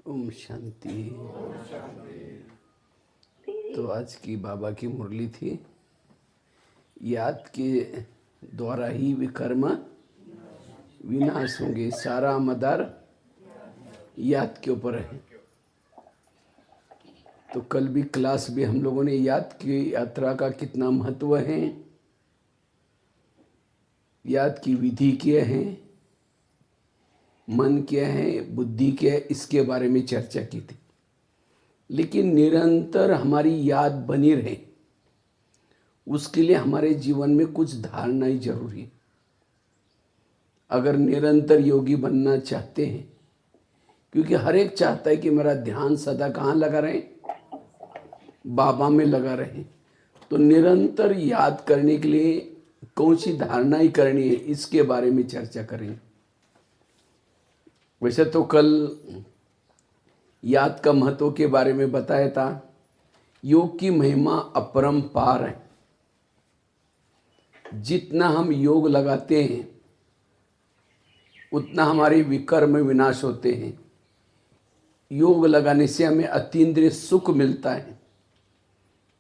ओम शांति। तो आज की बाबा की मुरली थी, याद के द्वारा ही विकर्म विनाश होंगे। सारा मदार याद के ऊपर है। तो कल भी क्लास भी हम लोगों ने याद की यात्रा का कितना महत्व है, याद की विधि क्या है, मन क्या है, बुद्धि क्या है, इसके बारे में चर्चा की थी। लेकिन निरंतर हमारी याद बनी रहे, उसके लिए हमारे जीवन में कुछ धारणाएं जरूरी है। अगर निरंतर योगी बनना चाहते हैं, क्योंकि हर एक चाहता है कि मेरा ध्यान सदा कहाँ लगा रहे, बाबा में लगा रहे, तो निरंतर याद करने के लिए कौन सी धारणाएं करनी है, इसके बारे में चर्चा करेंगे। वैसे तो कल याद का महत्व के बारे में बताया था। योग की महिमा अपरंपार है। जितना हम योग लगाते हैं उतना हमारे विकर्म विनाश होते हैं। योग लगाने से हमें अतीन्द्रिय सुख मिलता है।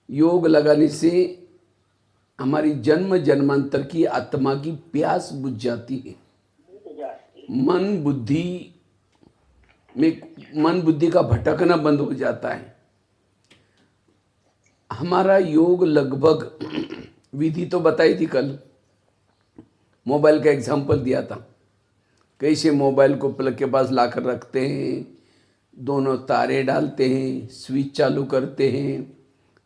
योग लगाने से हमारी जन्म जन्मांतर की आत्मा की प्यास बुझ जाती है। मन बुद्धि का भटकना बंद हो जाता है। हमारा योग लगभग विधि तो बताई थी कल, मोबाइल का एग्जांपल दिया था। कैसे मोबाइल को प्लग के पास लाकर रखते हैं, दोनों तारे डालते हैं, स्विच चालू करते हैं,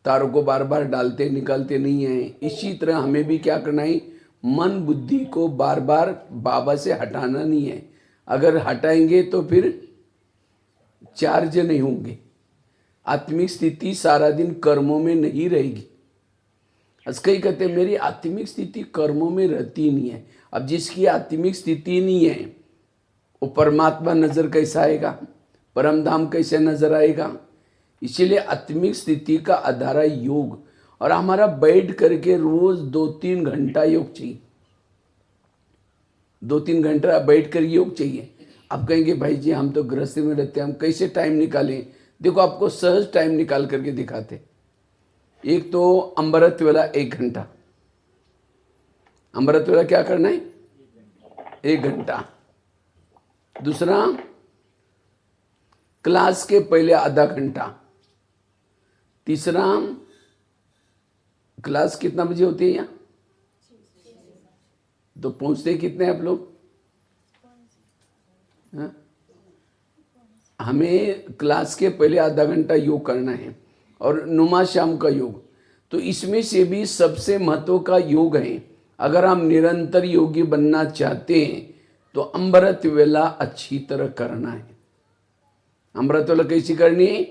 तारों को बार बार डालते निकालते नहीं हैं। इसी तरह हमें भी क्या करना है, मन बुद्धि को बार बार बाबा से हटाना नहीं है। अगर हटाएंगे तो फिर चार्ज नहीं होंगे। आत्मिक स्थिति सारा दिन कर्मों में नहीं रहेगी। कई कहते हैं मेरी आत्मिक स्थिति कर्मों में रहती नहीं है। अब जिसकी आत्मिक स्थिति नहीं है वो परमात्मा नजर कैसा आएगा, परम धाम कैसे नजर आएगा। इसीलिए आत्मिक स्थिति का आधार है योग। और हमारा बैठ करके रोज 2-3 घंटा योग चाहिए। 2-3 घंटा बैठ कर योग चाहिए। आप कहेंगे भाई जी हम तो गृहस्थी में रहते हैं, हम कैसे टाइम निकालें। देखो आपको सहज टाइम निकाल करके दिखाते। एक तो अमृत वेला 1 घंटा, अमृत वेला क्या करना है 1 घंटा। दूसरा क्लास के पहले आधा घंटा। तीसरा क्लास कितना बजे होती है यहाँ, तो पहुंचते कितने आप लोग? हाँ? हमें क्लास के पहले आधा घंटा योग करना है और नुमा शाम का योग। तो इसमें से भी सबसे महत्व का योग है। अगर हम निरंतर योगी बनना चाहते हैं तो अमृत वेला अच्छी तरह करना है। अमृत वेला कैसी करनी है?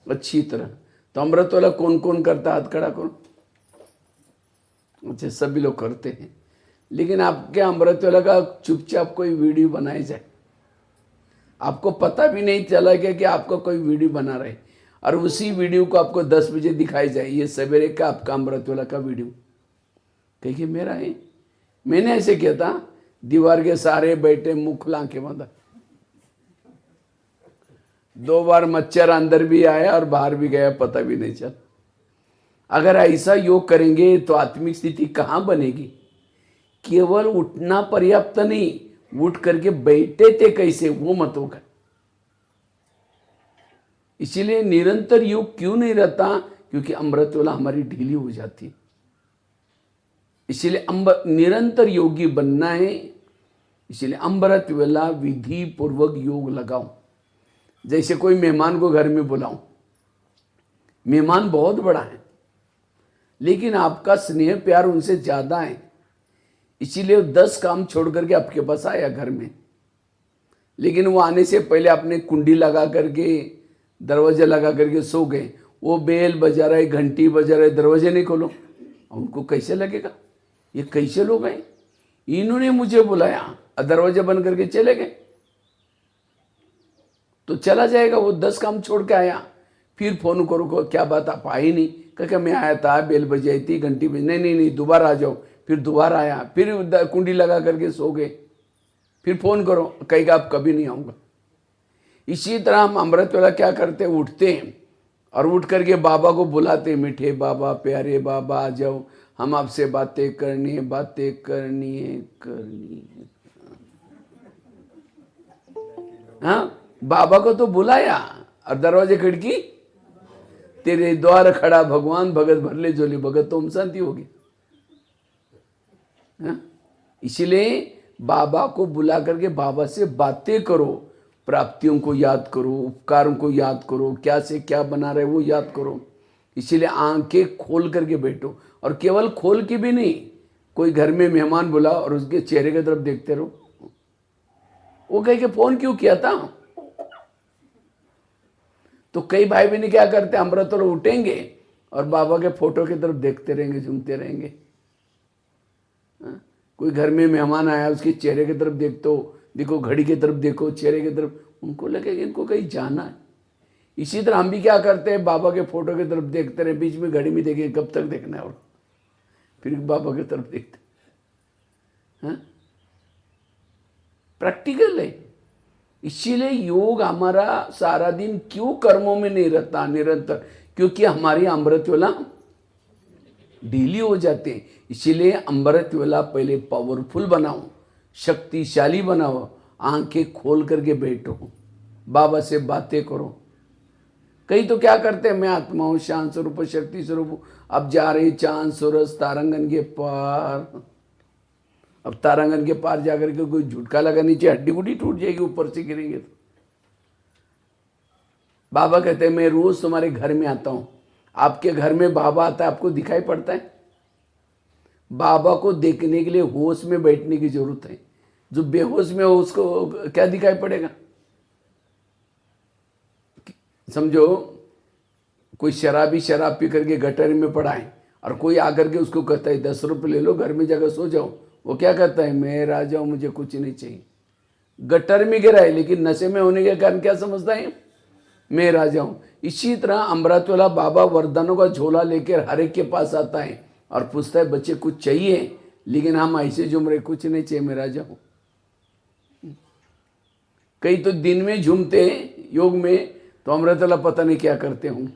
अच्छी तरह। तो अमृत वेला कौन कौन करता, हाथ खड़ा करो। अच्छा सभी लोग करते हैं। लेकिन आपके अमृत वेला का चुपचाप कोई वीडियो बनाई जाए, आपको पता भी नहीं चला कि आपका कोई वीडियो बना रहे, और उसी वीडियो को आपको 10 बजे दिखाई जाए ये सवेरे का आपका अमृत वेला का वीडियो, कहिए मेरा है। मैंने ऐसे किया था, दीवार के सारे बैठे मुंह खुला के बंदा। 2 बार मच्छर अंदर भी आया और बाहर भी गया, पता भी नहीं चला। अगर ऐसा योग करेंगे तो आत्मिक स्थिति कहाँ बनेगी। केवल उठना पर्याप्त नहीं, उठ करके बैठे थे कैसे वो मत होगा। इसीलिए निरंतर योग क्यों नहीं रहता, क्योंकि अमृत वेला हमारी ढीली हो जाती है। इसीलिए निरंतर योगी बनना है। इसीलिए अमृत वेला विधि पूर्वक योग लगाओ। जैसे कोई मेहमान को घर में बुलाओ, मेहमान बहुत बड़ा है लेकिन आपका स्नेह प्यार उनसे ज्यादा है, इसीलिए 10 काम छोड़ करके आपके पास आया घर में। लेकिन वो आने से पहले आपने कुंडी लगा करके, दरवाजा लगा करके सो गए। वो बेल बजा रहा है, घंटी बजा रहा है, दरवाजे नहीं खोलो, उनको कैसे लगेगा ये कैसे लोग हैं, इन्होंने मुझे बुलाया, दरवाजा बंद करके चले गए। तो चला जाएगा। वो 10 काम छोड़ के आया, फिर फोन करो को क्या बात आप आए नहीं, क्या मैं आया था, बेल बजाई थी, घंटी बजी, नहीं दोबारा आ जाओ। फिर दोबारा आया, फिर कुंडी लगा करके सो गए। फिर फोन करो, कहेगा आप कभी नहीं आऊँगा। इसी तरह हम अमृत वेला क्या करते हैं, उठते हैं और उठ करके बाबा को बुलाते, मीठे बाबा, प्यारे बाबा आ जाओ, हम आपसे बातें करनी है, बातें करनी है, करनी है। हाँ, बाबा को तो बुलाया और दरवाजे खिड़की, तेरे द्वार खड़ा भगवान, भगत भरले झोले, भगत तो हम शांति होगी। इसलिए बाबा को बुला करके बाबा से बातें करो, प्राप्तियों को याद करो, उपकारों को याद करो, क्या से क्या बना रहे वो याद करो। इसीलिए आंखें खोल करके बैठो, और केवल खोल के भी नहीं, कोई घर में मेहमान बुला और उसके चेहरे की तरफ देखते रहो। वो कह के फोन क्यों किया था? तो कई भाई बहन क्या करते, अमृत और उठेंगे और बाबा के फोटो की तरफ देखते रहेंगे, झूमते रहेंगे। कोई घर में मेहमान आया, उसके चेहरे की तरफ देखो, घड़ी की तरफ देखो, चेहरे की तरफ, उनको लगे इनको कहीं जाना है। इसी तरह हम भी क्या करते हैं, बाबा के फोटो की तरफ देखते रहे, बीच में घड़ी में देखेंगे कब तक देखना है, और फिर बाबा की तरफ देखते हैं। प्रैक्टिकल है। इसीलिए योग हमारा सारा दिन क्यों कर्मों में नहीं रहता निरंतर, क्योंकि हमारी अमृत वेला ढीली हो जाते हैं। इसीलिए अमृत वेला पहले पावरफुल बनाओ, शक्तिशाली बनाओ, आंखें खोल करके बैठो, बाबा से बातें करो। कई तो क्या करते हैं, मैं आत्मा हूँ, शांत स्वरूप, शक्ति स्वरूप, अब जा रहे चांद सूरज तारंगन के पार। अब तारांगन के पार जाकर के कोई झुटका लगा, नीचे हड्डी गुड्डी टूट जाएगी, ऊपर से गिरेंगे तो। बाबा कहते हैं मैं रोज तुम्हारे घर में आता हूं। आपके घर में बाबा आता है, आपको दिखाई पड़ता है? बाबा को देखने के लिए होश में बैठने की जरूरत है। जो बेहोश में हो उसको क्या दिखाई पड़ेगा? समझो कोई शराबी शराब पी करके गटर में पड़ा है और कोई आकर के उसको कहता है 10 रुपये ले लो, घर में जाकर सो जाओ। वो क्या कहता है, मैं राजा हूं, मुझे कुछ नहीं चाहिए। गटर में गिरा है, लेकिन नशे में होने के कारण क्या समझता है, मैं राजा हूं। इसी तरह अमृत वेला बाबा वरदानों का झोला लेकर हर एक के पास आता है और पूछता है बच्चे कुछ चाहिए, लेकिन हम ऐसे झूम रहे, कुछ नहीं चाहिए, मैं राजा हूं। कई तो दिन में झूमते हैं योग में, तो अमृत वेला पता नहीं क्या करते होंगे।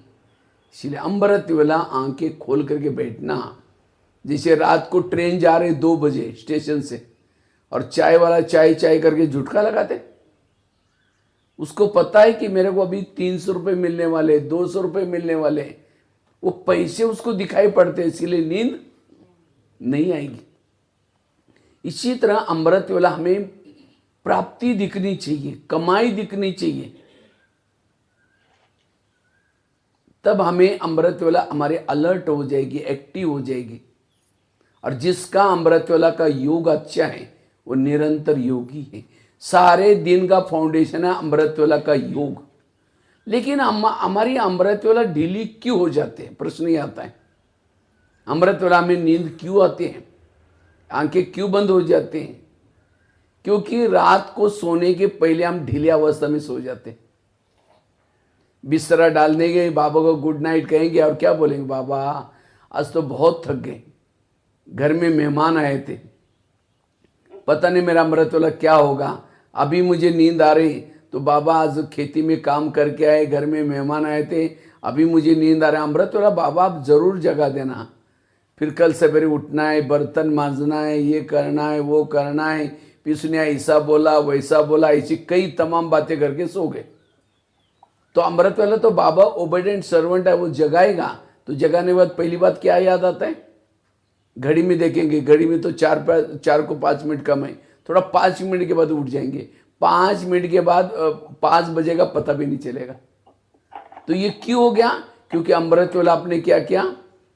इसलिए अमृत वेला आंखें खोल करके बैठना। जैसे रात को ट्रेन जा रही 2 बजे स्टेशन से, और चाय वाला चाय चाय करके झुटका लगाते। उसको पता है कि मेरे को अभी 300 रुपये मिलने वाले, 200 रुपये मिलने वाले, वो पैसे उसको दिखाई पड़ते, इसीलिए नींद नहीं आएगी। इसी तरह अमृत वेला हमें प्राप्ति दिखनी चाहिए, कमाई दिखनी चाहिए, तब हमें अमृत वेला हमारे अलर्ट हो जाएगी, एक्टिव हो जाएगी। और जिसका अमृत वेला का योग अच्छा है वो निरंतर योगी है। सारे दिन का फाउंडेशन है अमृत वेला का योग। लेकिन हमारी अमृत वेला ढीली क्यों हो जाते हैं, प्रश्न ये आता है। अमृत वेला में नींद क्यों आती है, आंखें क्यों बंद हो जाते हैं? क्योंकि रात को सोने के पहले हम ढीली अवस्था में सो जाते हैं। बिस्तरा डाल देंगे, बाबा को गुड नाइट कहेंगे और क्या बोलेंगे, बाबा आज तो बहुत थक गए, घर में मेहमान आए थे, पता नहीं मेरा अमृत वेला क्या होगा, अभी मुझे नींद आ रही, तो बाबा आज खेती में काम करके आए, घर में मेहमान आए थे, अभी मुझे नींद आ रहा है। अमृत वेला बाबा आप जरूर जगा देना, फिर कल सवेरे उठना है, बर्तन मांजना है, ये करना है, वो करना है, फिर उसने ऐसा बोला वैसा बोला, ऐसी कई तमाम बातें करके सो गए। तो अमृत वेला तो बाबा ओबेडेंट सर्वेंट है, वो जगाएगा। तो जगाने के बाद पहली बात क्या याद आता है, घड़ी में देखेंगे, घड़ी में तो 4 को 5 मिनट कम है, थोड़ा 5 मिनट के बाद उठ जाएंगे, 5 मिनट के बाद 5 बजे का पता भी नहीं चलेगा। तो ये क्यों हो गया? क्योंकि अमृत वेला आपने क्या किया,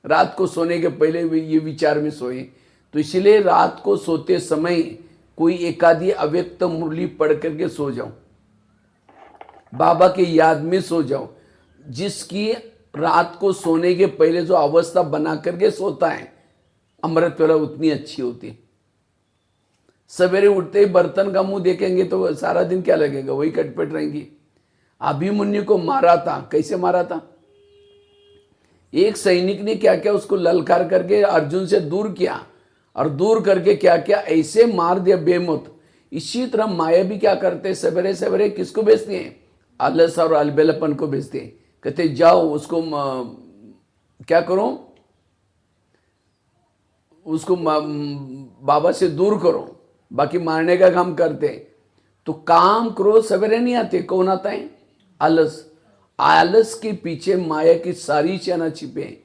रात को सोने के पहले ये विचार में सोए। तो इसलिए रात को सोते समय कोई एकाधी अव्यक्त मुरली पढ़ करके सो जाओ, बाबा के याद में सो जाओ। जिसकी रात को सोने के पहले जो अवस्था बना करके सोता है, अमृत वेला उतनी अच्छी होती है। सवेरे उठते ही बर्तन का मुंह देखेंगे तो सारा दिन क्या लगेगा, वही कटपट रहेंगी। अभिमन्यु को मारा था, कैसे मारा था? एक सैनिक ने क्या क्या उसको ललकार करके अर्जुन से दूर किया, और दूर करके क्या क्या ऐसे मार दिया बेमौत। इसी तरह माया भी क्या करते, सवेरे सवेरे किसको बेचती हैं, आलस और अलबेलापन को भेजते हैं। कहते जाओ उसको क्या करो, उसको बाबा से दूर करो, बाकी मारने का काम करते हैं। तो काम क्रोध सवेरे नहीं आते, कौन आता है? आलस। आलस के पीछे माया की सारी चेना छिपे हैं।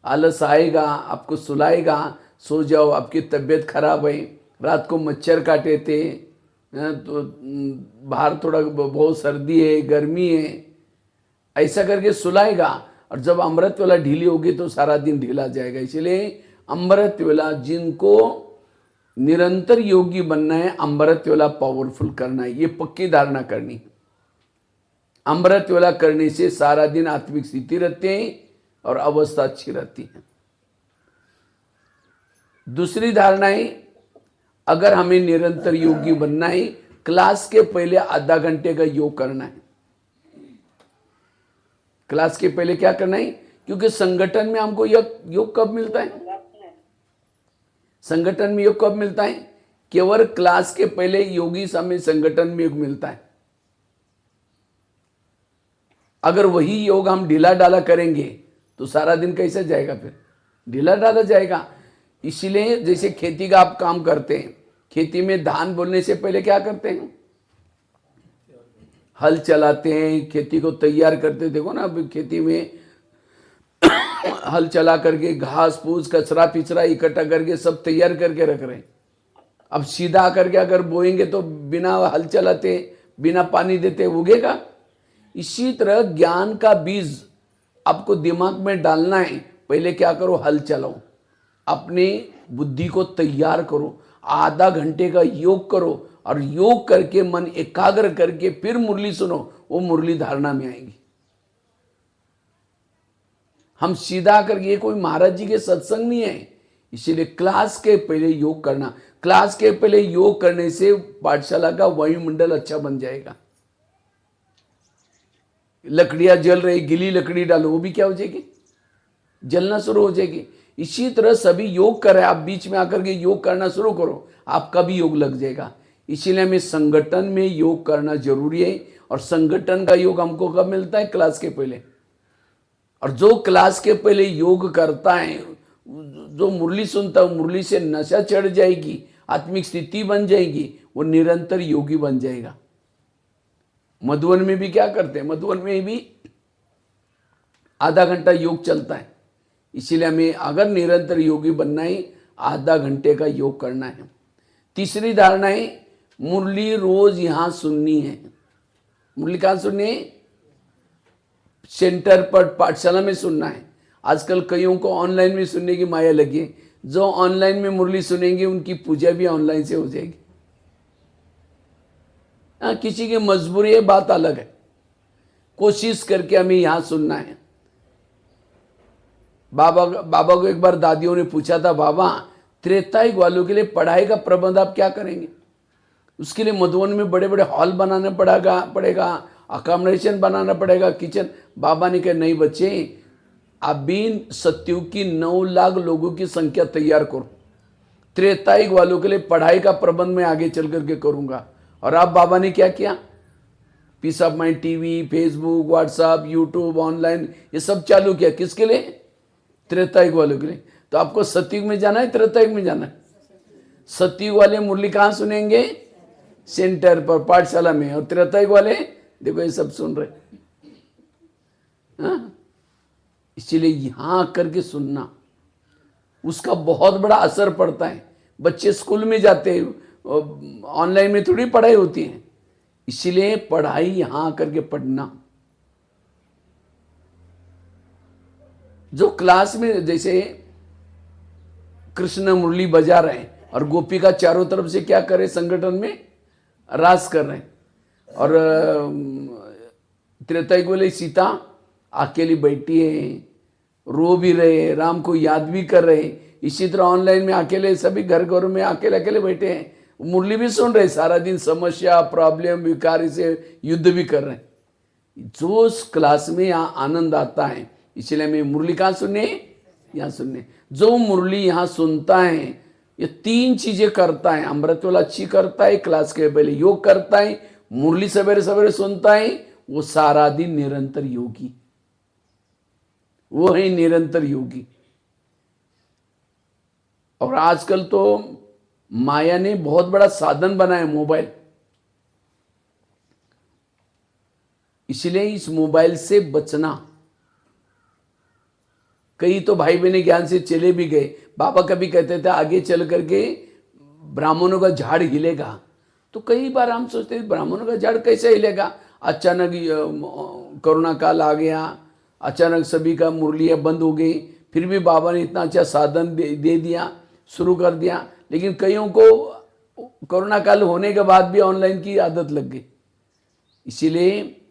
आलस आएगा, आपको सुलाएगा, सो जाओ, आपकी तबीयत खराब है, रात को मच्छर काटे थे, तो बाहर थोड़ा बहुत सर्दी है, गर्मी है, ऐसा करके सुलाएगा। और जब अमृत वेला ढीली होगी तो सारा दिन ढीला जाएगा। इसलिए अमृत वेला, जिनको निरंतर योगी बनना है, अमृत वेला पावरफुल करना है, ये पक्की धारणा करनी है। अमृत वेला करने से सारा दिन आत्मिक स्थिति रहते हैं और अवस्था अच्छी रहती है। दूसरी धारणा है, अगर हमें निरंतर योगी बनना है, क्लास के पहले आधा घंटे का योग करना है। क्लास के पहले क्या करना है? क्योंकि संगठन में हमको योग कब मिलता है? संगठन में योग कब मिलता है? केवल क्लास के पहले योगी समय संगठन में योग मिलता है। अगर वही योग हम ढीला डाला करेंगे तो सारा दिन कैसे जाएगा? फिर ढीला डाला जाएगा। इसीलिए जैसे खेती का आप काम करते हैं, खेती में धान बोलने से पहले क्या करते हैं? हल चलाते हैं, खेती को तैयार करते। देखो ना, अभी खेती में हल चला करके घास फूस कचरा पिचरा इकट्ठा करके सब तैयार करके रख रहे हैं। अब सीधा करके अगर बोएंगे तो बिना हल चलाते, बिना पानी देते उगेगा? इसी तरह ज्ञान का बीज आपको दिमाग में डालना है। पहले क्या करो? हल चलाओ, अपनी बुद्धि को तैयार करो, आधा घंटे का योग करो, और योग करके मन एकाग्र करके फिर मुरली सुनो, वो मुरली धारणा में आएगी। हम सीधा करके, ये कोई महाराज जी के सत्संग नहीं है। इसीलिए क्लास के पहले योग करना। क्लास के पहले योग करने से पाठशाला का वायुमंडल अच्छा बन जाएगा। लकड़ियां जल रही, गीली लकड़ी डालो, वो भी क्या हो जाएगी? जलना शुरू हो जाएगी। इसी तरह सभी योग कर रहे हैं, आप बीच में आकर के योग करना शुरू करो, आपका भी योग लग जाएगा। इसीलिए हमें संगठन में योग करना जरूरी है। और संगठन का योग हमको कब मिलता है? क्लास के पहले। और जो क्लास के पहले योग करता है, जो मुरली सुनता है, मुरली से नशा चढ़ जाएगी, आत्मिक स्थिति बन जाएगी, वो निरंतर योगी बन जाएगा। मधुवन में भी क्या करते हैं? मधुवन में भी आधा घंटा योग चलता है। इसीलिए हमें अगर निरंतर योगी बनना है, आधा घंटे का योग करना है। तीसरी धारणा है, मुरली रोज यहां सुननी है। मुरली कहां सुननी है? सेंटर पर, पाठशाला में सुनना है। आजकल कईयों को ऑनलाइन में सुनने की माया लगी है। जो ऑनलाइन में मुरली सुनेंगे उनकी पूजा भी ऑनलाइन से हो जाएगी। किसी की मजबूरी है, बात अलग है। कोशिश करके हमें यहां सुनना है। बाबा को एक बार दादियों ने पूछा था, बाबा त्रेतायुग वालों के लिए पढ़ाई का प्रबंध आप क्या करेंगे? उसके लिए मधुवन में बड़े बड़े हॉल बनाना पड़ेगा, अकोमोडेशन बनाना पड़ेगा, किचन। बाबा ने कहा, नहीं बच्चे, अभी सतयुग की 9 लाख लोगों की संख्या तैयार करो, त्रेतायुग वालों के लिए पढ़ाई का प्रबंध मैं आगे चल करके करूंगा। और अब बाबा ने क्या किया? Peace of mind TV, Facebook, WhatsApp, YouTube, online, ये सब चालू किया। किसके लिए? त्रेतायुग वालों के लिए। तो आपको सतयुग में जाना है, त्रेतायुग में जाना है? सतयुग वाले मुरली कहाँ सुनेंगे? सेंटर पर, पाठशाला में। और त्रेतायुग वाले देखो ये सब सुन रहे। इसलिए यहां आकर के सुनना, उसका बहुत बड़ा असर पड़ता है। बच्चे स्कूल में जाते हैं, ऑनलाइन में थोड़ी पढ़ाई होती है। इसलिए पढ़ाई यहां आकर के पढ़ना। जो क्लास में जैसे कृष्ण मुरली बजा रहे हैं और गोपिका चारों तरफ से क्या करे? संगठन में रास कर रहे हैं। और त्रेतायुग वाली सीता अकेली बैठी है, रो भी रहे, राम को याद भी कर रहे हैं। इसी तरह ऑनलाइन में अकेले, सभी घर में अकेले अकेले बैठे हैं, मुरली भी सुन रहे, सारा दिन समस्या, प्रॉब्लम, विकार से युद्ध भी कर रहे हैं। जो उस क्लास में यहाँ आनंद आता है, इसलिए हमें मुरली कहाँ सुनने? यहाँ सुनने। जो मुरली यहाँ सुनता है, ये 3 चीजें करता है। अमृत वेला अच्छी करता है, क्लास के पहले योग करता है, मुरली सवेरे सवेरे सुनता है, वो सारा दिन निरंतर योगी, वो है निरंतर योगी। और आजकल तो माया ने बहुत बड़ा साधन बनाया मोबाइल, इसलिए इस मोबाइल से बचना। कई तो भाई बहने ज्ञान से चले भी गए। बाबा कभी कहते थे आगे चल करके ब्राह्मणों का झाड़ हिलेगा, तो कई बार हम सोचते ब्राह्मणों का झाड़ कैसे हिलेगा। अचानक कोरोना काल आ गया, अचानक सभी का मुरलियाँ बंद हो गई, फिर भी बाबा ने इतना अच्छा साधन दे दिया, शुरू कर दिया। लेकिन कईयों को कोरोना काल होने के बाद भी ऑनलाइन की आदत लग गई। इसीलिए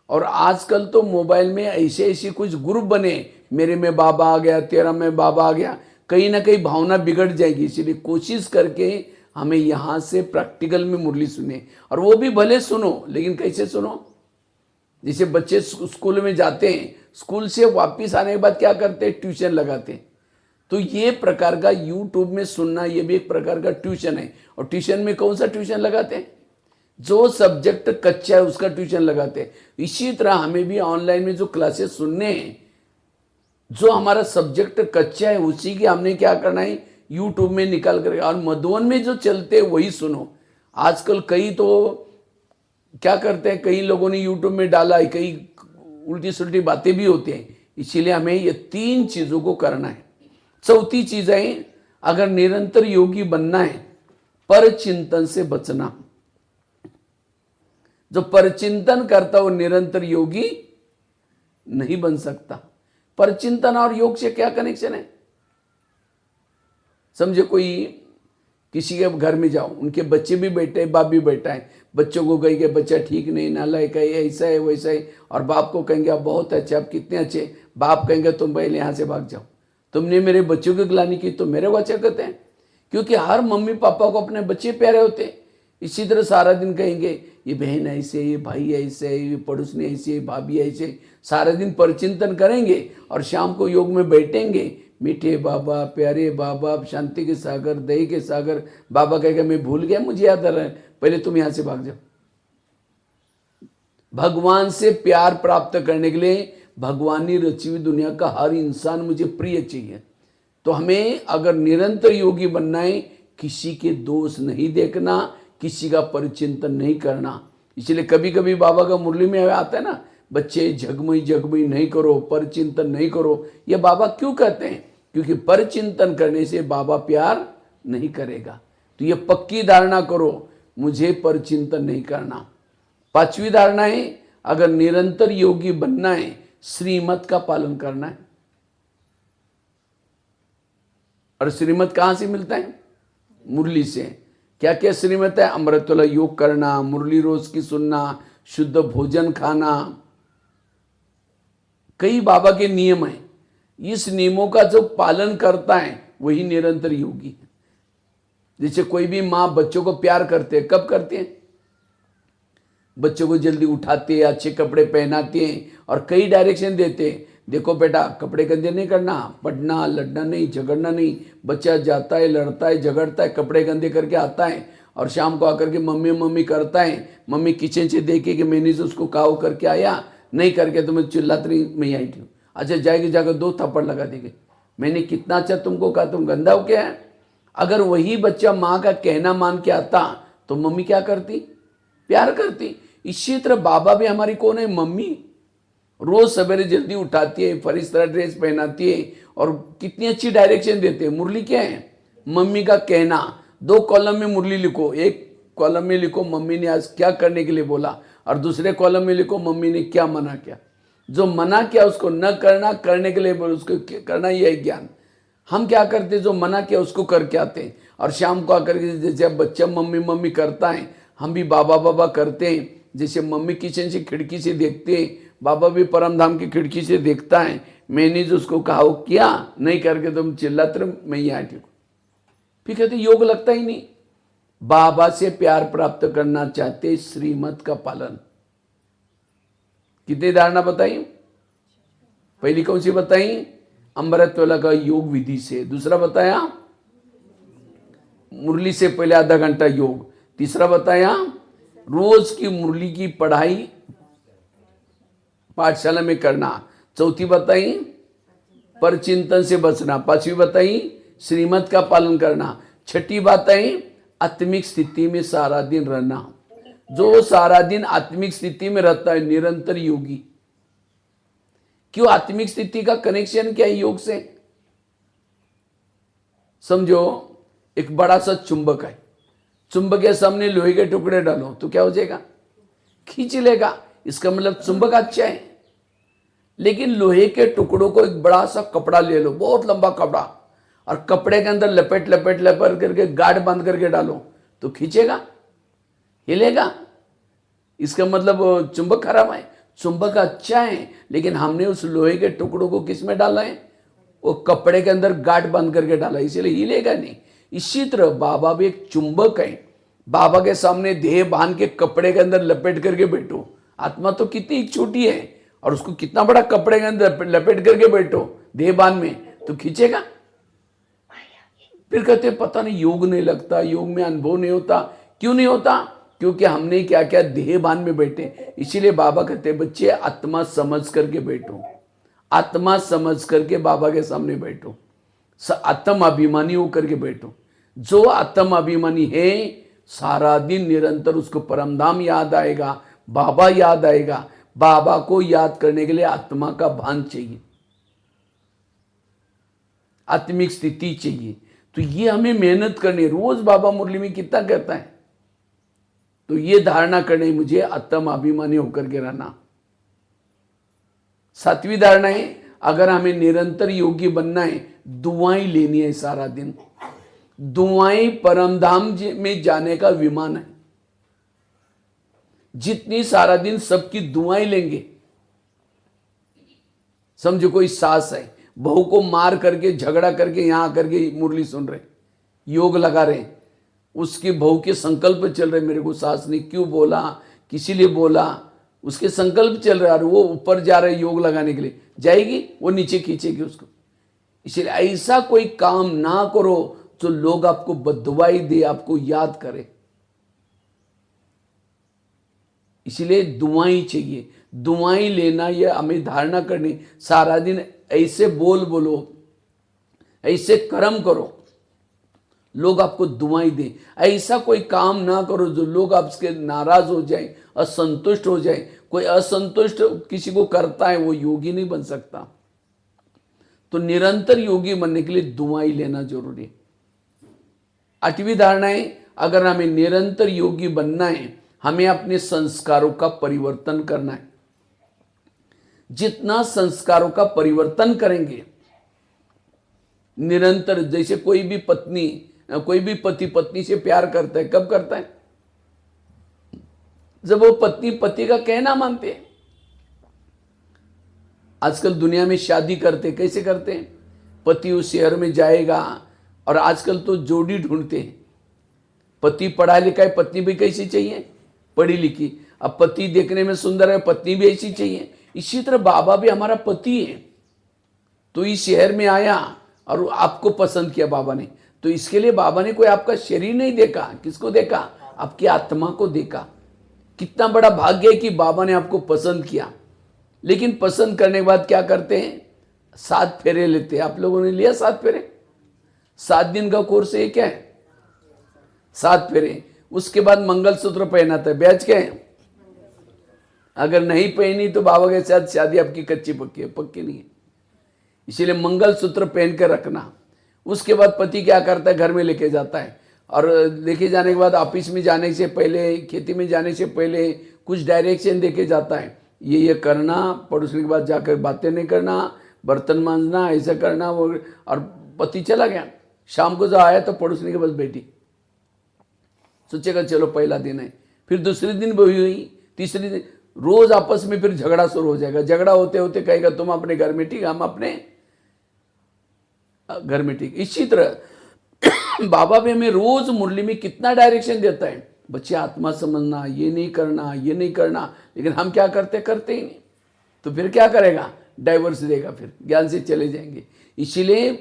और आजकल तो मोबाइल में ऐसे ऐसे कुछ ग्रुप बने, मेरे में बाबा आ गया, तेरा में बाबा आ गया, कहीं ना कहीं भावना बिगड़ जाएगी। इसीलिए कोशिश करके हमें यहाँ से प्रैक्टिकल में मुरली सुने, और वो भी भले सुनो, लेकिन कैसे सुनो। जैसे बच्चे स्कूल में जाते हैं, स्कूल से वापस आने के बाद क्या करते हैं, ट्यूशन लगाते हैं। तो ये प्रकार का यूट्यूब में सुनना, ये भी एक प्रकार का ट्यूशन है। और ट्यूशन में कौन सा ट्यूशन लगाते हैं, जो सब्जेक्ट कच्चा है उसका ट्यूशन लगाते हैं। इसी तरह हमें भी ऑनलाइन में जो क्लासेस सुनने हैं, जो हमारा सब्जेक्ट कच्चा है उसी की हमने क्या करना है, यूट्यूब में निकाल कर, और मधुबन में जो चलते हैं वही सुनो। आजकल कई तो क्या करते हैं, कई लोगों ने यूट्यूब में डाला है, कई उल्टी सुल्टी बातें भी होती हैं। इसीलिए हमें ये 3 चीज़ों को करना है। चौथी चीज़ है, अगर निरंतर योगी बनना है, पर चिंतन से बचना। जो परचिंतन करता वो निरंतर योगी नहीं बन सकता। परचिंतन और योग से क्या कनेक्शन है, समझे। कोई किसी के घर में जाओ, उनके बच्चे भी बैठे हैं, बाप भी बैठा है, बच्चों को कहेंगे बच्चा ठीक नहीं, नालायक है, ऐसा है वैसा है, और बाप को कहेंगे आप बहुत अच्छे, आप कितने अच्छे। बाप कहेंगे तुम पहले यहाँ से भाग जाओ, तुमने मेरे बच्चों की गिलानी की तो मेरे को अच्छा कहते हैं। क्योंकि हर मम्मी पापा को अपने बच्चे प्यारे होते हैं। इसी तरह सारा दिन कहेंगे ये बहन ऐसे, ये भाई ऐसे, ये पड़ोसनी ऐसे, भाभी ऐसे, सारा दिन परचिंतन करेंगे और शाम को योग में बैठेंगे। मीठे बाबा, प्यारे बाबा, शांति के सागर, दही के सागर। बाबा कहेगा मैं भूल गया, मुझे याद आ रहा है, पहले तुम यहाँ से भाग जाओ। भगवान से प्यार प्राप्त करने के लिए भगवानी रची हुई दुनिया का हर इंसान मुझे प्रिय चाहिए। तो हमें अगर निरंतर योगी बनना है, किसी के दोष नहीं देखना, किसी का परिचिंतन नहीं करना। इसलिए कभी कभी बाबा का मुरली में आता है ना, बच्चे झगमई झगमई नहीं करो, परिचिंतन नहीं करो। ये बाबा क्यों कहते हैं, क्योंकि परिचिंतन करने से बाबा प्यार नहीं करेगा। तो ये पक्की धारणा करो, मुझे परिचिंतन नहीं करना। 5वीं धारणा है, अगर निरंतर योगी बनना है, श्रीमत का पालन करना है। और श्रीमत कहां से मिलता है, मुरली से। क्या क्या श्रीमत है, अमृत वाला योग करना, मुरली रोज की सुनना, शुद्ध भोजन खाना, कई बाबा के नियम हैं। इस नियमों का जो पालन करता है वही निरंतर योगी है। जैसे कोई भी माँ बच्चों को प्यार करते हैं, कब करते हैं, बच्चों को जल्दी उठाते हैं, अच्छे कपड़े पहनाते हैं और कई डायरेक्शन देते हैं। देखो बेटा, कपड़े गंदे नहीं करना, पढ़ना, लड़ना नहीं, झगड़ना नहीं। बच्चा जाता है, लड़ता है, झगड़ता है, कपड़े गंदे करके आता है और शाम को आकर के मम्मी मम्मी करता है। मम्मी किचन से देखे कि मैंने जो उसको काव करके आया, नहीं करके तो मैं चिल्लाती रही, मैं आई थी। अच्छा जाएगी, जाकर 2 थप्पड़ लगा देंगे, मैंने कितना अच्छा तुमको कहा, तुम गंदा हो क्या है। अगर वही बच्चा माँ का कहना मान के आता तो मम्मी क्या करती, प्यार करती। इसी तरह बाबा भी हमारी कौन है, मम्मी। रोज सवेरे जल्दी उठाती है, फरिश्ता ड्रेस पहनाती है और कितनी अच्छी डायरेक्शन देते हैं। मुरली क्या है, मम्मी का कहना। 2 कॉलम में मुरली लिखो, एक कॉलम में लिखो मम्मी ने आज क्या करने के लिए बोला, और दूसरे कॉलम में लिखो मम्मी ने क्या मना किया। जो मना किया उसको न करना, करने के लिए बोलो उसको करना, ही है ज्ञान। हम क्या करते, जो मना किया उसको करके आते हैं और शाम को आकर के जैसे बच्चा मम्मी मम्मी करता है, हम भी बाबा बाबा करते हैं। जैसे मम्मी किचन से खिड़की से देखते हैं, बाबा भी परम धाम की खिड़की से देखता है। मैंने जो उसको कहा वो किया, नहीं करके तुम चिल्लाते रहो, मैं यहाँ ठीक हूँ। फिर कहते योग लगता ही नहीं। बाबा से प्यार प्राप्त करना चाहते, श्रीमत का पालन। कितनी धारणा बताई, पहली कौन सी बताई, अमृत वाला का योग विधि से। दूसरा बताया मुरली से पहले आधा घंटा योग। तीसरा बताया रोज की मुरली की पढ़ाई पाठशाला में करना। चौथी बताई पर चिंतन से बचना। पांचवी बताई श्रीमत का पालन करना। छठी बात आई आत्मिक स्थिति में सारा दिन रहना। जो सारा दिन आत्मिक स्थिति में रहता है निरंतर योगी। क्यों? आत्मिक स्थिति का कनेक्शन क्या है योग से? समझो एक बड़ा सा चुंबक है, चुंबक के सामने लोहे के टुकड़े डालो तो क्या हो जाएगा? खींच लेगा। इसका मतलब चुंबक अच्छा है। लेकिन लोहे के टुकड़ों को एक बड़ा सा कपड़ा ले लो, बहुत लंबा कपड़ा, और कपड़े के अंदर लपेट लपेट लपेट करके गाढ़ बांध करके डालो तो खींचेगा? हिलेगा? इसका मतलब चुंबक खराब है। चुंबक अच्छा है, लेकिन हमने उस लोहे के टुकड़ों को किस में डाला है? वो कपड़े के अंदर गांठ बांध करके डाला, इसीलिए हिलेगा नहीं। इसी तरह बाबा भी एक चुंबक है। बाबा के सामने देह बांध के कपड़े के अंदर लपेट करके बैठो, आत्मा तो कितनी छोटी है और उसको कितना बड़ा कपड़े के अंदर लपेट करके बैठो देह बांध में तो खींचेगा? फिर कहते पता नहीं योग नहीं लगता, योग में अनुभव नहीं होता। क्यों नहीं होता? क्योंकि हमने क्या क्या देह बांध में बैठे। इसीलिए बाबा कहते बच्चे आत्मा समझ करके बैठो, आत्मा समझ करके बाबा के सामने बैठो, आत्म अभिमानी होकर के बैठो। जो आत्म अभिमानी है सारा दिन निरंतर उसको परमधाम याद आएगा, बाबा याद आएगा। बाबा को याद करने के लिए आत्मा का भान चाहिए, आत्मिक स्थिति चाहिए। तो ये हमें मेहनत करनी है। रोज बाबा मुरली में कितना कहता है, तो ये धारणा करनी मुझे आत्म अभिमानी होकर के रहना। सातवीं धारणा है अगर हमें निरंतर योगी बनना है दुआएं लेनी है सारा दिन। दुआएं परमधाम में जाने का विमान है। जितनी सारा दिन सबकी दुआएं लेंगे। समझो कोई सास है, बहू को मार करके झगड़ा करके यहां आकर के मुरली सुन रहे, योग लगा रहे, उसकी बहू के संकल्प चल रहे, मेरे को सास ने क्यों बोला, किसी लिए बोला, उसके संकल्प चल रहा है, वो ऊपर जा रहे योग लगाने के लिए, जाएगी वो नीचे खींचेगी उसको। इसलिए ऐसा कोई काम ना करो जो लोग आपको बददुआई दे, आपको याद करे। इसलिए दुआएं चाहिए, दुआएं लेना, यह हमें धारणा करनी। सारा दिन ऐसे बोलो, ऐसे कर्म करो, लोग आपको दुआएं दें। ऐसा कोई काम ना करो जो लोग आपसे नाराज हो जाए, असंतुष्ट हो जाए। कोई असंतुष्ट किसी को करता है वो योगी नहीं बन सकता। तो निरंतर योगी बनने के लिए दुआएं लेना जरूरी है। आठवीं धारणा है अगर हमें निरंतर योगी बनना है हमें अपने संस्कारों का परिवर्तन करना है। जितना संस्कारों का परिवर्तन करेंगे निरंतर, जैसे कोई भी पति पत्नी से प्यार करता है, कब करता है? जब वो पत्नी पति का कहना मानते हैं। आजकल दुनिया में शादी करते कैसे करते हैं? पति उस शहर में जाएगा, और आजकल तो जोड़ी ढूंढते हैं। पति पढ़ा लिखा है, पत्नी भी कैसी चाहिए? पढ़ी लिखी। अब पति देखने में सुंदर है, पत्नी भी ऐसी चाहिए। इसी तरह बाबा भी हमारा पति है। तो इस शहर में आया और आपको पसंद किया बाबा ने, तो इसके लिए बाबा ने कोई आपका शरीर नहीं देखा। किसको देखा? आपकी आत्मा को देखा। कितना बड़ा भाग्य है कि बाबा ने आपको पसंद किया। लेकिन पसंद करने के बाद क्या करते हैं? 7 फेरे लेते हैं। आप लोगों ने लिया 7 फेरे? 7 दिन का कोर्स है क्या है? 7 फेरे। उसके बाद मंगलसूत्र पहनाता है। ब्याज क्या है? अगर नहीं पहनी तो बाबा के साथ शादी आपकी कच्ची पक्की है, पक्की नहीं है। इसीलिए मंगलसूत्र पहन कर रखना। उसके बाद पति क्या करता है? घर में लेके जाता है, और लेके जाने के बाद ऑफिस में जाने से पहले, खेती में जाने से पहले कुछ डायरेक्शन देके जाता है। ये करना, पड़ोसी के बाद जाकर बातें नहीं करना, बर्तन मांजना, ऐसा करना वो। और पति चला गया। शाम को जब आया तो पड़ोसी के पास बैठी, सोचेगा चलो पहला दिन है। फिर दूसरे दिन भी हुई, तीसरे दिन, रोज आपस में फिर झगड़ा शुरू हो जाएगा। झगड़ा होते होते कहेगा तुम अपने घर में ठीक, हम अपने घर में ठीक। इसी तरह बाबा भी हमें रोज मुरली में कितना डायरेक्शन देता है, बच्चे आत्मा समझना, ये नहीं करना, ये नहीं करना। लेकिन हम क्या करते ही नहीं। तो फिर क्या करेगा? डाइवर्स देगा, फिर ज्ञान से चले जाएंगे। इसीलिए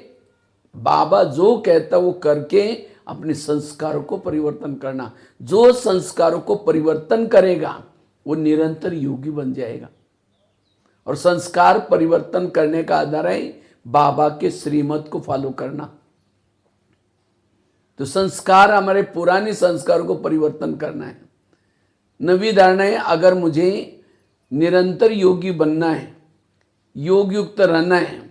बाबा जो कहता वो करके अपने संस्कारों को परिवर्तन करना। जो संस्कारों को परिवर्तन करेगा वो निरंतर योगी बन जाएगा। और संस्कार परिवर्तन करने का आधार है बाबा के श्रीमत को फॉलो करना। तो संस्कार, हमारे पुराने संस्कारों को परिवर्तन करना है। नवी धारणा है, अगर मुझे निरंतर योगी बनना है, योग युक्त रहना है,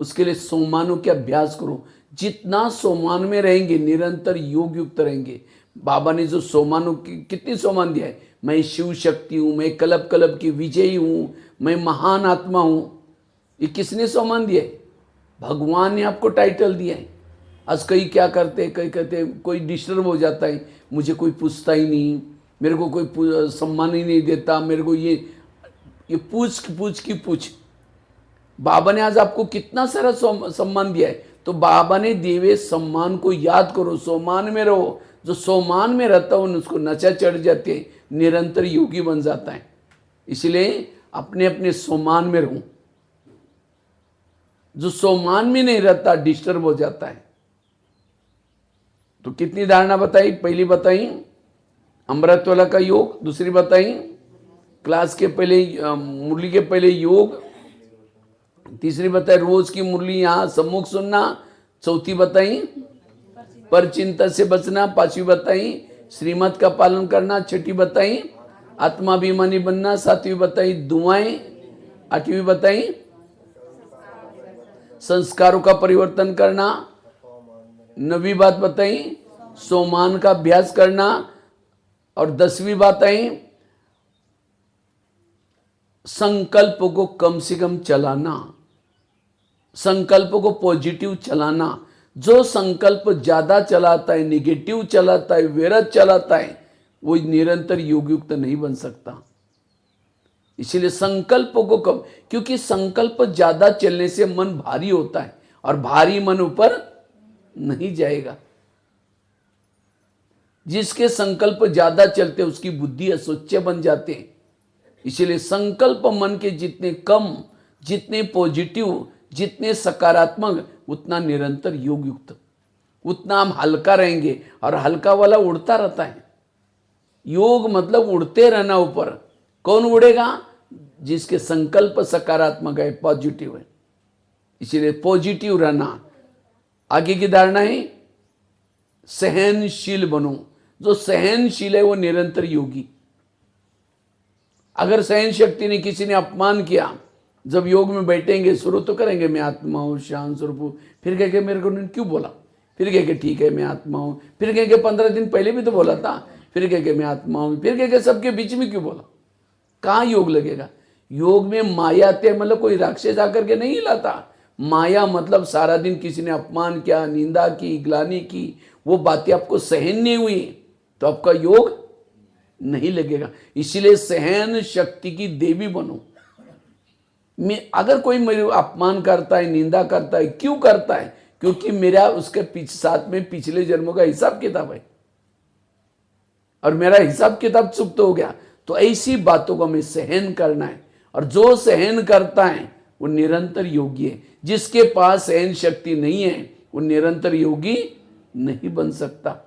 उसके लिए सोमानों के अभ्यास करो। जितना सोमान में रहेंगे, निरंतर योग युक्त रहेंगे। बाबा ने जो सोमानों की कितनी सोमान दिया है, मैं शिव शक्ति हूं, मैं कलब कलब की विजयी हूं, मैं महान आत्मा हूं, ये किसने सोमान दिया है? भगवान ने आपको टाइटल दिया है। आज कई क्या करते हैं, कई कहते हैं, कोई डिस्टर्ब हो जाता है, मुझे कोई पूछता ही नहीं, मेरे को कोई सम्मान ही नहीं देता, मेरे को ये पूछ। बाबा ने आज आपको कितना सारा सम्मान दिया है, तो बाबा ने दिए हुए सम्मान को याद करो, सोमान में रहो। जो सोमान में रहता है उसको नशा चढ़ जाते हैं, निरंतर योगी बन जाता है। इसलिए अपने अपने सोमान में रहो। जो सोमान में नहीं रहता डिस्टर्ब हो जाता है। तो कितनी धारणा बताई? पहली बताई अमृतवाला का योग, दूसरी बताई क्लास के पहले मुरली के पहले योग, तीसरी बताई रोज की मुरली यहाँ सम्मुख सुनना, चौथी बताई पर चिंता से बचना, पांचवी बताई श्रीमत का पालन करना, छठी बताई आत्माभिमानी बनना, सातवीं बताई दुआएं, आठवीं बताई संस्कारों का परिवर्तन करना, नवीं बात बताई सोमान का अभ्यास करना, और 10वीं बात आई संकल्प को कम से कम चलाना, संकल्प को पॉजिटिव चलाना। जो संकल्प ज्यादा चलाता है, निगेटिव चलाता है, विरत चलाता है, वो निरंतर योग युक्त नहीं बन सकता। इसलिए संकल्प को कम, क्योंकि संकल्प ज्यादा चलने से मन भारी होता है और भारी मन ऊपर नहीं जाएगा। जिसके संकल्प ज्यादा चलते उसकी बुद्धि असोच्य बन जाते हैं। इसलिए संकल्प मन के जितने कम, जितने पॉजिटिव, जितने सकारात्मक, उतना निरंतर योग युक्त, उतना हम हल्का रहेंगे। और हल्का वाला उड़ता रहता है। योग मतलब उड़ते रहना ऊपर। कौन उड़ेगा? जिसके संकल्प सकारात्मक है, पॉजिटिव है। इसलिए पॉजिटिव रहना। आगे की धारणा है सहनशील बनो। जो सहनशील है वो निरंतर योगी। अगर सहन शक्ति ने किसी ने अपमान किया, जब योग में बैठेंगे शुरू तो करेंगे मैं आत्मा हूं, शांत स्वरूप हूं, फिर कहेंगे मेरे को क्यों बोला, फिर कहेंगे ठीक है मैं आत्मा हूं, फिर कहेंगे 15 दिन पहले भी तो बोला था, फिर कहेंगे मैं आत्मा हूं, फिर कहेंगे सबके बीच में क्यों बोला। कहाँ योग लगेगा? योग में माया ते मतलब कोई राक्षस आकर के नहीं हिलाता। माया मतलब सारा दिन किसी ने अपमान किया, निंदा की, ग्लानि की, वो बातें आपको सहन नहीं हुई तो आपका योग नहीं लगेगा। इसलिए सहन शक्ति की देवी बनो। मैं अगर कोई मेरे अपमान करता है, निंदा करता है, क्यों करता है? क्योंकि मेरा उसके साथ में पिछले जन्मों का हिसाब किताब है और मेरा हिसाब किताब चुप्त हो गया। तो ऐसी बातों को हमें सहन करना है। और जो सहन करता है वो निरंतर योगी है। जिसके पास सहन शक्ति नहीं है वो निरंतर योगी नहीं बन सकता।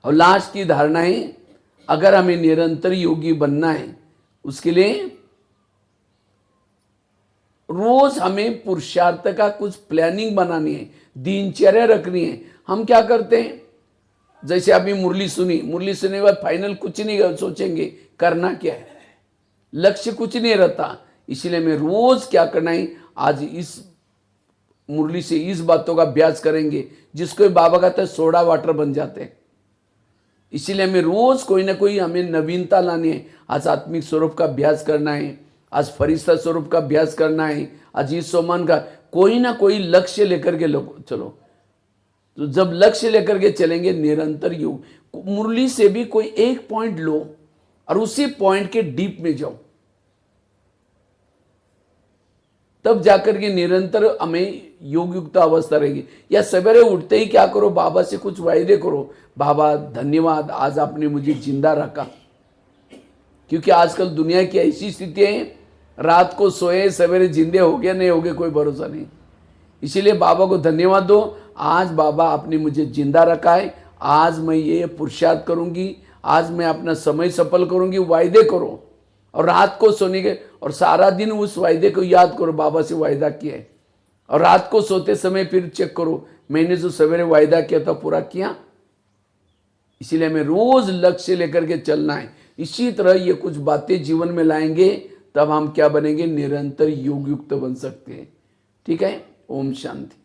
और लास्ट की धारणा है, अगर हमें निरंतर योगी बनना है उसके लिए रोज हमें पुरुषार्थ का कुछ प्लानिंग बनानी है, दिनचर्या रखनी है। हम क्या करते हैं, जैसे अभी मुरली सुनी, मुरली सुनने के बाद फाइनल कुछ नहीं सोचेंगे करना क्या है, लक्ष्य कुछ नहीं रहता। इसलिए मैं रोज क्या करना है, आज इस मुरली से इस बातों का अभ्यास करेंगे जिसको बाबा कहते हैं सोडा वाटर बन जाते हैं। इसीलिए हमें रोज कोई ना कोई हमें नवीनता लानी है। आज आत्मिक स्वरूप का अभ्यास करना है, आज फरिश्ता स्वरूप का अभ्यास करना है, आज इस सोमान का कोई ना कोई लक्ष्य लेकर के चलो। तो जब लक्ष्य लेकर के चलेंगे निरंतर योग, मुरली से भी कोई एक पॉइंट लो और उसी पॉइंट के डीप में जाओ, तब जाकर के निरंतर हमें योग युक्त अवस्था रहेगी। या सवेरे उठते ही क्या करो, बाबा से कुछ वायदे करो, बाबा धन्यवाद आज आपने मुझे जिंदा रखा। क्योंकि आजकल दुनिया की ऐसी स्थिति है, रात को सोए सवेरे जिंदे हो गए नहीं हो गए कोई भरोसा नहीं। इसीलिए बाबा को धन्यवाद दो, आज बाबा आपने मुझे जिंदा रखा है, आज मैं ये पुरुषार्थ करूंगी, आज मैं अपना समय सफल करूंगी, वायदे करो। और रात को सोने के, और सारा दिन उस वायदे को याद करो, बाबा से वायदा किया है, और रात को सोते समय फिर चेक करो मैंने जो सवेरे वायदा किया था पूरा किया। इसीलिए हमें रोज लक्ष्य लेकर के चलना है। इसी तरह ये कुछ बातें जीवन में लाएंगे तब हम क्या बनेंगे, निरंतर योग युक्त बन सकते हैं। ठीक है, ओम शांति।